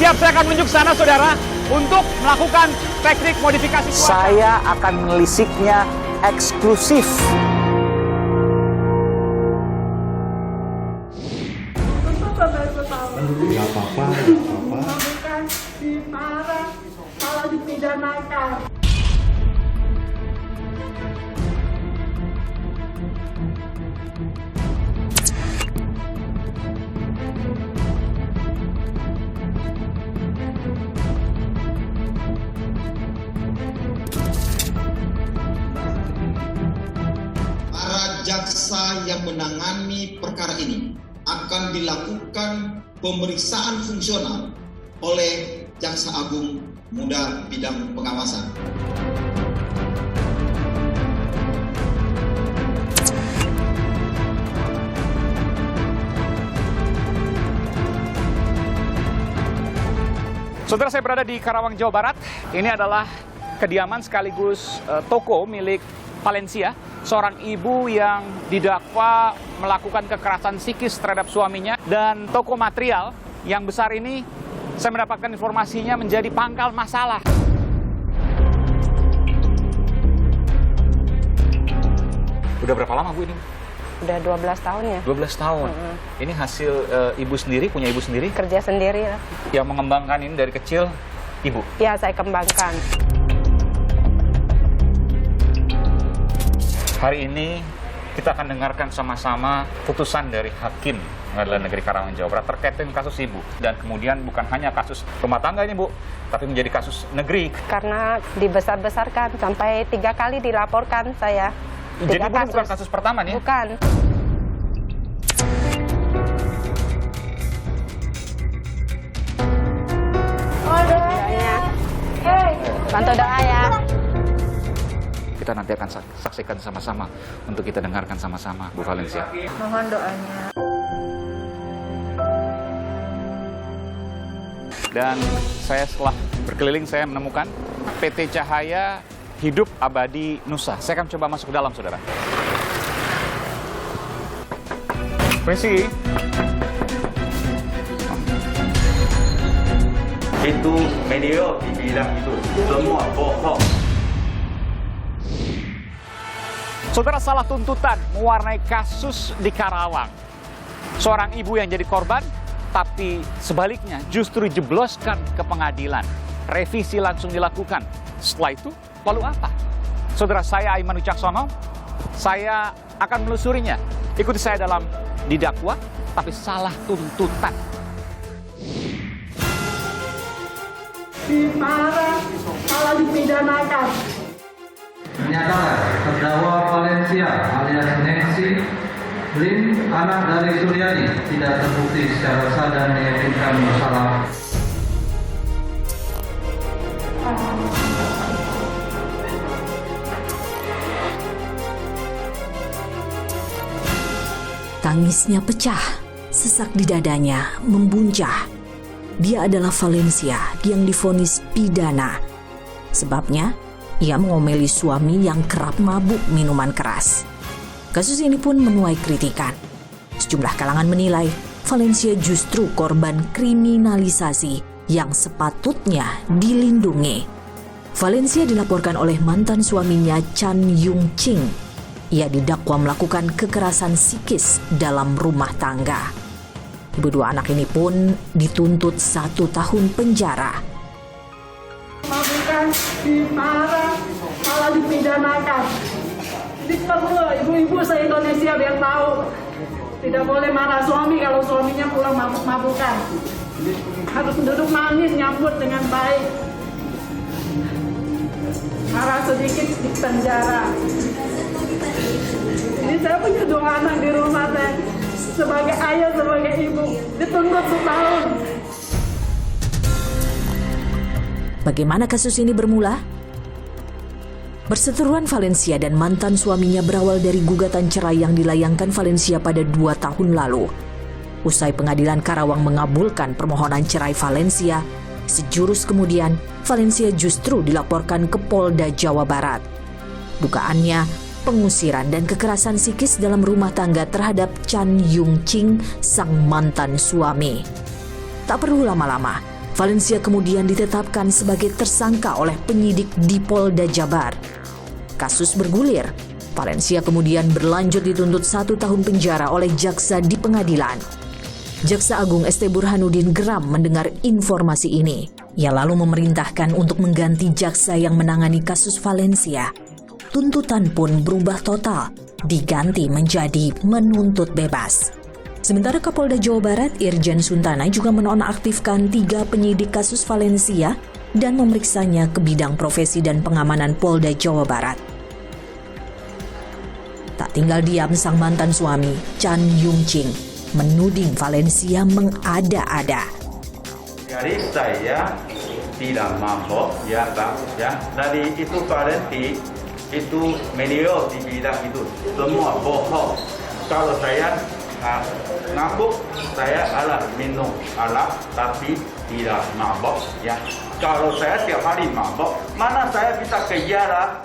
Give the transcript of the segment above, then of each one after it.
Siap, saya akan menunjuk sana, saudara, untuk melakukan teknik modifikasi cuaca. Saya akan menelisiknya eksklusif. Nggak apa-apa. Bukan dimarah, malah dipidanakan. Para jaksa yang menangani perkara ini akan dilakukan pemeriksaan fungsional oleh Jaksa Agung Muda Bidang Pengawasan. Saudara, saya berada di Karawang, Jawa Barat. Ini adalah kediaman sekaligus toko milik Valencia, seorang ibu yang didakwa melakukan kekerasan psikis terhadap suaminya. Dan toko material yang besar ini, saya mendapatkan informasinya menjadi pangkal masalah. Udah berapa lama, Bu, ini? Udah 12 tahun ya. 12 tahun. Ini hasil ibu sendiri, punya ibu sendiri? Kerja sendiri lah. Yang mengembangkan ini dari kecil, ibu? Ya, saya kembangkan. Hari ini kita akan dengarkan sama-sama putusan dari Hakim Pengadilan Negeri Karawang, Jawa Barat terkait dengan kasus ibu. Dan kemudian bukan hanya kasus rumah tangga ini, Bu, tapi menjadi kasus negeri. Karena dibesar-besarkan, sampai 3 kali dilaporkan saya. Jadi Bu, bukan kasus pertama nih? Bukan. Doanya. Bantu doa ya. Kita nanti akan saksikan sama-sama untuk kita dengarkan sama-sama, Bu Valencia. Mohon doanya. Dan saya setelah berkeliling, saya menemukan PT Cahaya Hidup Abadi Nusa. Saya akan coba masuk ke dalam, saudara. Permisi. Itu media di bidang itu semua bohong. Saudara, salah tuntutan mewarnai kasus di Karawang. Seorang ibu yang jadi korban, tapi sebaliknya justru dijebloskan ke pengadilan. Revisi langsung dilakukan. Setelah itu, lalu apa? Saudara, saya Aiman Wicaksono, saya akan menelusurinya. Ikuti saya dalam didakwa, tapi salah tuntutan. Dimarah, malah dipidanakan. Menyatakan terdakwa Valencia alias Nancy Lim, anak dari Suryani, tidak terbukti secara sah dan meyakinkan bersalah. Tangisnya pecah, sesak di dadanya membuncah. Dia adalah Valencia yang divonis pidana. Sebabnya, ia mengomeli suami yang kerap mabuk minuman keras. Kasus ini pun menuai kritikan. Sejumlah kalangan menilai Valencia justru korban kriminalisasi yang sepatutnya dilindungi. Valencia dilaporkan oleh mantan suaminya Chan Yung Ching. Ia didakwa melakukan kekerasan psikis dalam rumah tangga. Ibu dua anak ini pun dituntut 1 tahun penjara. Bukan dimarah, malah dipidanakan. Jadi perlu ibu-ibu se-Indonesia biar tahu. Tidak boleh marah suami kalau suaminya pulang mabuk-mabukan. Harus duduk manis, nyambut dengan baik. Marah sedikit di penjara. Jadi saya punya 2 anak di rumah saya. Sebagai ayah, sebagai ibu, dituntut 1 tahun. Bagaimana kasus ini bermula? Perseteruan Valencia dan mantan suaminya berawal dari gugatan cerai yang dilayangkan Valencia pada 2 tahun lalu. Usai pengadilan Karawang mengabulkan permohonan cerai Valencia, sejurus kemudian Valencia justru dilaporkan ke Polda Jawa Barat. Dugaannya, pengusiran dan kekerasan psikis dalam rumah tangga terhadap Chan Yung Ching, sang mantan suami. Tak perlu lama-lama, Valencia kemudian ditetapkan sebagai tersangka oleh penyidik di Polda Jabar. Kasus bergulir. Valencia kemudian berlanjut dituntut 1 tahun penjara oleh jaksa di pengadilan. Jaksa Agung ST Burhanuddin geram mendengar informasi ini. Ia lalu memerintahkan untuk mengganti jaksa yang menangani kasus Valencia. Tuntutan pun berubah total, diganti menjadi menuntut bebas. Sementara Kapolda Jawa Barat Irjen Suntana juga menonaktifkan 3 penyidik kasus Valencia dan memeriksanya ke bidang profesi dan pengamanan Polda Jawa Barat. Tak tinggal diam sang mantan suami, Chan Yung Ching, menuding Valencia mengada-ada. Jadi saya tidak mabok, ya bagus ya. Dari itu berarti itu media dibilang itu semua bohong. Kalau saya mabuk, saya minum tapi tidak mabok ya. Kalau saya tiap hari mabok, mana saya bisa kejar?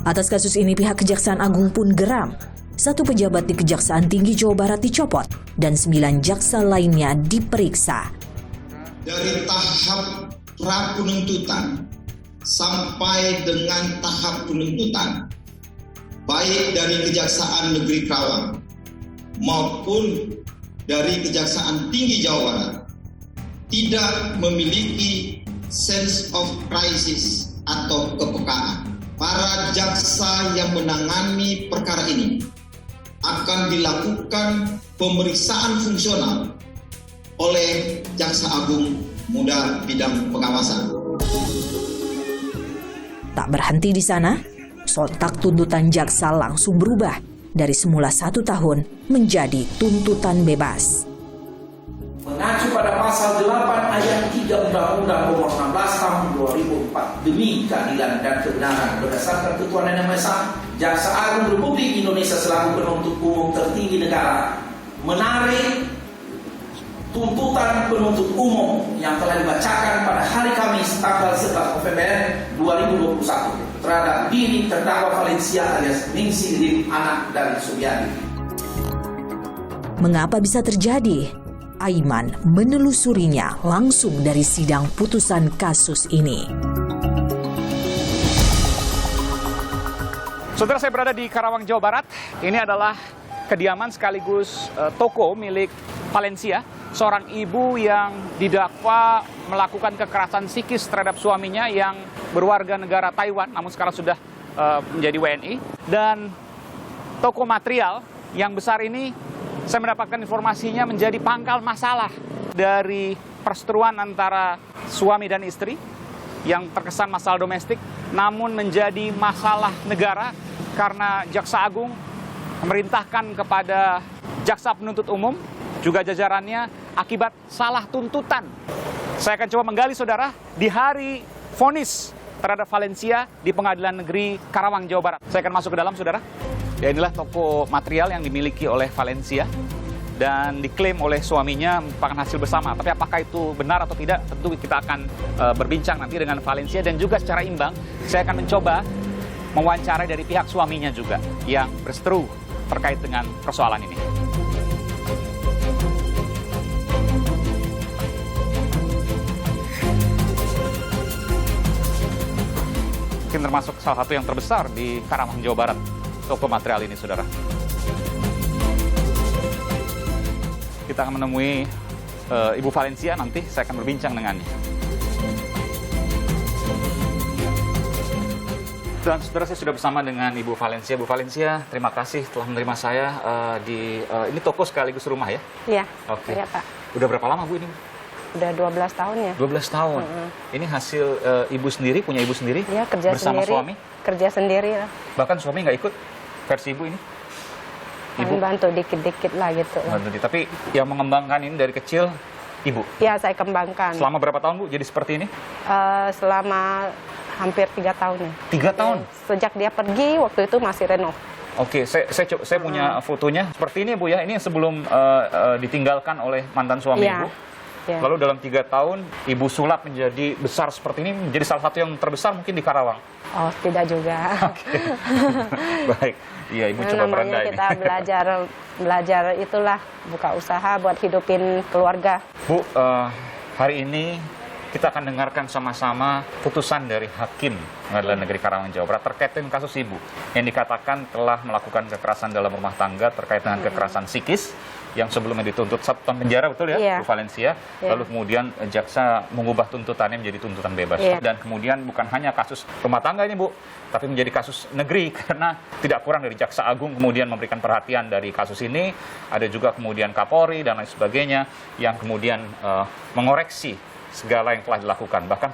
Atas kasus ini pihak Kejaksaan Agung pun geram. 1 pejabat di Kejaksaan Tinggi Jawa Barat dicopot dan 9 jaksa lainnya diperiksa. Dari tahap pra-penuntutan sampai dengan tahap penuntutan, baik dari Kejaksaan Negeri Karawang maupun dari Kejaksaan Tinggi Jawa Barat, tidak memiliki sense of crisis atau kepekaan. Para jaksa yang menangani perkara ini akan dilakukan pemeriksaan fungsional oleh Jaksa Agung Muda Bidang Pengawasan. Tak berhenti di sana, sontak tuntutan jaksa langsung berubah dari semula 1 tahun menjadi tuntutan bebas. Mengacu pada pasal 8 ayat 3 Undang-Undang Nomor 16 Tahun 2004 demi keadilan dan kebenaran berdasarkan Ketuhanan Yang Maha Esa, Jaksa Agung Republik Indonesia selaku penuntut umum tertinggi negara menarik tuntutan penuntut umum yang telah dibacakan pada hari Kamis tanggal 11 November 2021 terhadap diri terdakwa Valencia alias Ningsih Lim, anak dari Suryani. Mengapa bisa terjadi? Aiman menelusurinya langsung dari sidang putusan kasus ini. Saudara, saya berada di Karawang, Jawa Barat. Ini adalah kediaman sekaligus toko milik Valencia, seorang ibu yang didakwa melakukan kekerasan psikis terhadap suaminya yang berwarga negara Taiwan, namun sekarang sudah menjadi WNI. Dan toko material yang besar ini, saya mendapatkan informasinya menjadi pangkal masalah dari perseteruan antara suami dan istri yang terkesan masalah domestik, namun menjadi masalah negara karena Jaksa Agung memerintahkan kepada Jaksa Penuntut Umum, juga jajarannya, akibat salah tuntutan. Saya akan coba menggali, saudara, di hari vonis terhadap Valencia di Pengadilan Negeri Karawang, Jawa Barat. Saya akan masuk ke dalam, saudara. Ya, inilah toko material yang dimiliki oleh Valencia dan diklaim oleh suaminya merupakan hasil bersama. Tapi apakah itu benar atau tidak, tentu kita akan berbincang nanti dengan Valencia, dan juga secara imbang saya akan mencoba mewawancarai dari pihak suaminya juga yang berseteru terkait dengan persoalan ini. Mungkin termasuk salah satu yang terbesar di Karawang, Jawa Barat, toko material ini, saudara. Kita akan menemui Ibu Valencia nanti, saya akan berbincang dengannya. Dan saudara, saya sudah bersama dengan Ibu Valencia. Bu Valencia, terima kasih telah menerima saya di ini toko sekaligus rumah ya? Iya. Oke. Iya, Pak. Udah berapa lama Bu ini? Udah 12 tahun ya. 12 tahun. Ini hasil Ibu sendiri, punya Ibu sendiri? Iya, kerja bersama sendiri. Suami? Kerja sendiri lah. Bahkan suami nggak ikut versi Ibu ini? Ibu bantu dikit-dikit lah gitu. Bantu, tapi yang mengembangkan ini dari kecil Ibu? Ya, saya kembangkan. Selama berapa tahun Bu jadi seperti ini? Selama hampir 3 tahun ya. 3 tahun? Sejak dia pergi, waktu itu masih renov. Oke, saya punya fotonya seperti ini Bu ya. Ini sebelum ditinggalkan oleh mantan suami Ya. Ibu. Ya. Lalu dalam 3 tahun Ibu sulap menjadi besar seperti ini, menjadi salah satu yang terbesar mungkin di Karawang. Oh, tidak juga. Oke. Baik. Iya, Ibu coba namanya merendah kita ini. belajar itulah, buka usaha buat hidupin keluarga. Bu, Hari ini kita akan dengarkan sama-sama putusan dari Hakim Pengadilan Negeri Karawang, Jawa Barat terkait dengan kasus ibu yang dikatakan telah melakukan kekerasan dalam rumah tangga terkait dengan kekerasan psikis yang sebelumnya dituntut 1 tahun penjara, betul ya, Iya. Bu Valencia? Iya. Lalu kemudian jaksa mengubah tuntutannya menjadi tuntutan bebas. Iya. Dan kemudian bukan hanya kasus rumah tangga ini, Bu, tapi menjadi kasus negeri karena tidak kurang dari Jaksa Agung kemudian memberikan perhatian dari kasus ini. Ada juga kemudian Kapolri dan lain sebagainya yang kemudian mengoreksi segala yang telah dilakukan. Bahkan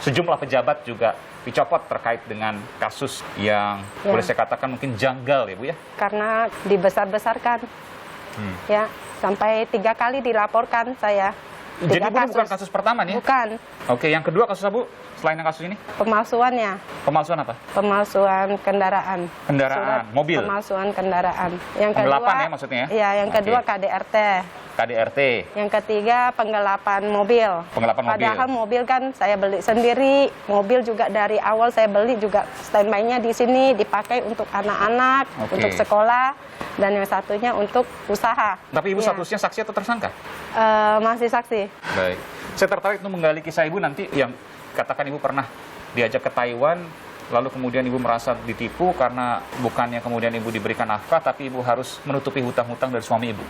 sejumlah pejabat juga dicopot terkait dengan kasus yang Ya. boleh saya katakan mungkin janggal ya Bu ya. Karena dibesar-besarkan. Ya, sampai 3 kali dilaporkan saya. Jadi 3 Bu bukan kasus pertama nih ya? Bukan. Oke, yang kedua kasus apa Bu? Selain yang kasus ini? Pemalsuannya. Pemalsuan apa? Pemalsuan kendaraan. Kendaraan, Surat mobil. Pemalsuan kendaraan. Yang Penggelapan kedua, ya maksudnya ya? Iya, yang Oke. kedua KDRT. KDRT. Yang ketiga penggelapan mobil. Penggelapan mobil. Padahal mobil kan saya beli sendiri. Mobil juga dari awal saya beli juga standby-nya di sini dipakai untuk anak-anak, Oke. untuk sekolah, dan yang satunya untuk usaha. Tapi Ibu Iya. statusnya saksi atau tersangka? Masih saksi. Baik. Saya tertarik untuk menggali kisah Ibu nanti yang katakan Ibu pernah diajak ke Taiwan, lalu kemudian Ibu merasa ditipu karena bukannya kemudian Ibu diberikan nafkah, tapi Ibu harus menutupi hutang-hutang dari suami Ibu.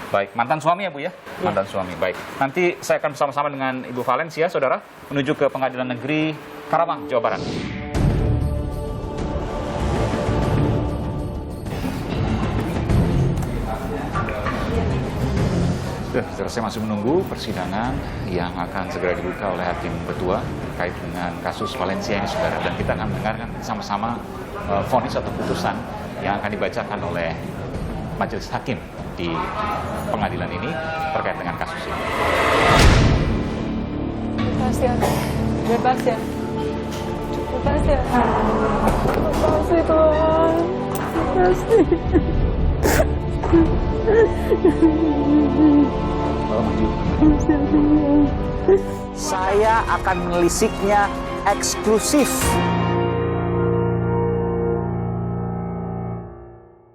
Baik, mantan suami ya Bu ya? Mantan suami, baik. Nanti saya akan bersama-sama dengan Ibu Valencia, Saudara, menuju ke Pengadilan Negeri Karawang, Jawa Barat. Saudara, saya masih menunggu persidangan yang akan segera dibuka oleh Hakim Ketua terkait dengan kasus Valencia ini, Saudara. Dan kita akan mendengarkan sama-sama vonis atau putusan yang akan dibacakan oleh Majelis Hakim di pengadilan ini terkait dengan kasus ini. Bebas ya. Bebas ya. Bebas ya. Bebas ya Tuhan. Bebas ya. Saya akan menelisiknya eksklusif